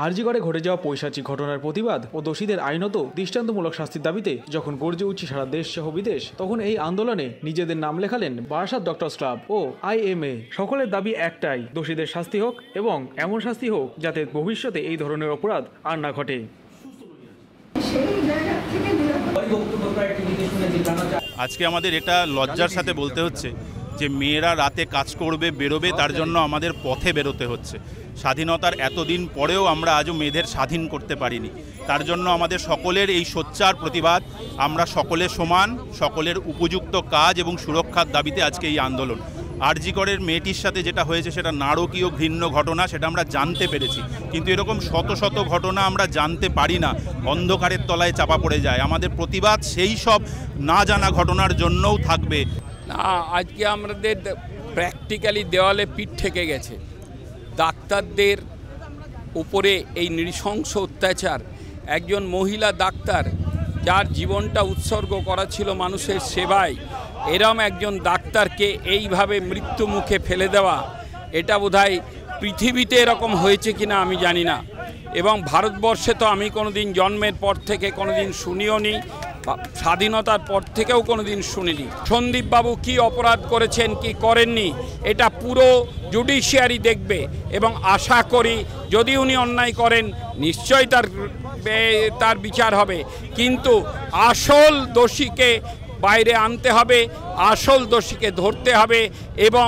আরজিকরে ঘটে যাওয়া পৈশাচিক ঘটনার প্রতিবাদ ও দোষীদের আইনত দৃষ্টান্তমূলক শাস্তির দাবিতে যখন গর্জে উঠছে সারা দেশ সহ বিদেশ, তখন এই আন্দোলনে নিজেদের নাম লেখালেন বারাসাত ডক্টরস ক্লাব ও IMA। সকলের দাবি একটাই, দোষীদের শাস্তি হোক এবং এমন শাস্তি হোক যাতে ভবিষ্যতে এই ধরনের অপরাধ আর না ঘটে। আজকে আমাদের এটা লজ্জার সাথে বলতে হচ্ছে যে মেয়েরা রাতে কাজ করবে, বেরোবে, তার জন্য আমাদের পথে বেরোতে হচ্ছে। স্বাধীনতার এতদিন পরেও আমরা আজও মেয়েদের স্বাধীন করতে পারিনি। তার জন্য আমাদের সকলের এই সোচ্চার প্রতিবাদ। আমরা সকলে সমান, সকলের উপযুক্ত কাজ এবং সুরক্ষার দাবিতে আজকে এই আন্দোলন। আরজিকরের মেয়েটির সাথে যেটা হয়েছে সেটা নারকীয় ঘৃণ্য ঘটনা, সেটা আমরা জানতে পেরেছি, কিন্তু এরকম শত শত ঘটনা আমরা জানতে পারি না, অন্ধকারের তলায় চাপা পড়ে যায়। আমাদের প্রতিবাদ সেই সব না জানা ঘটনার জন্যও থাকবে। না, আজকে আমাদের প্র্যাকটিক্যালি দেওয়ালে পিঠ ঠেকে গেছে। ডাক্তারদের উপরে এই নৃশংস অত্যাচার, একজন মহিলা ডাক্তার যার জীবনটা উৎসর্গ করা ছিল মানুষের সেবায়, এরম একজন ডাক্তারকে এইভাবে মৃত্যু মুখে ফেলে দেওয়া, এটা বোধহয় পৃথিবীতে এরকম হয়েছে কিনা আমি জানি না। এবং ভারতবর্ষে তো আমি কোনোদিন জন্মের পর থেকে কোনোদিন শুনিও নি, স্বাধীনতার পর থেকেও কোনোদিন শুনিনি। সন্দীপবাবু কি অপরাধ করেছেন কি করেননি এটা পুরো জুডিশিয়ারি দেখবে, এবং আশা করি যদি উনি অন্যায় করেন নিশ্চয়ই তার বিচার হবে, কিন্তু আসল দোষীকে বাইরে আনতে হবে, আসল দোষীকে ধরতে হবে, এবং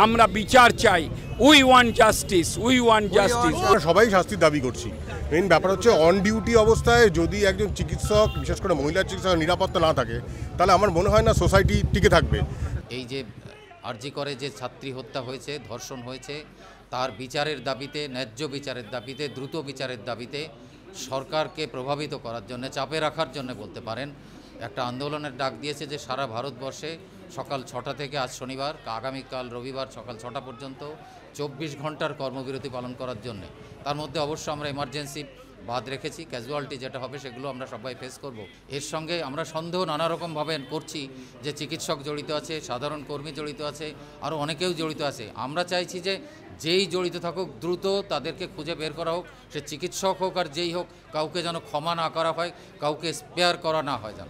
আমরা বিচার চাই। We want justice, we want justice. সবাই শাস্তির দাবি করছি। মেইন ব্যাপার হচ্ছে অন ডিউটি অবস্থায় যদি একজন চিকিৎসক, বিশেষ করে মহিলা চিকিৎসক নিরাপত্তা না থাকে, তাহলে আমার মনে হয় না সোসাইটি টিকে থাকবে। এই যে আরজিকরে যে ছাত্রী হত্যা হয়েছে, ধর্ষণ হয়েছে, তার বিচারের দাবিতে, ন্যায্য বিচারের দাবিতে, দ্রুত বিচারের দাবিতে সরকারকে প্রভাবিত করার জন্য, চাপে রাখার জন্য বলতে পারেন, একটা আন্দোলনের ডাক দিয়েছে যে সারা ভারতবর্ষে সকাল 6টা থেকে আজ শনিবার, আগামীকাল রবিবার সকাল 6টা পর্যন্ত 24 ঘন্টার কর্মবিরতি পালন করার জন্য। তার মধ্যে অবশ্য আমরা এমার্জেন্সি বাদ রেখেছি, ক্যাজুয়ালিটি যেটা হবে সেগুলো আমরা সবাই ফেস করব। এর সঙ্গে আমরা সন্দেহ নানা রকমভাবে করছি যে চিকিৎসক জড়িত আছে, সাধারণ কর্মী জড়িত আছে, আরও অনেকেও জড়িত আছে। আমরা চাইছি যে যেই জড়িত থাকুক দ্রুত তাদেরকে খুঁজে বের করা হোক, সে চিকিৎসক হোক আর যেই হোক, কাউকে যেন ক্ষমা না করা হয়, কাউকে স্পেয়ার করা না হয় যেন।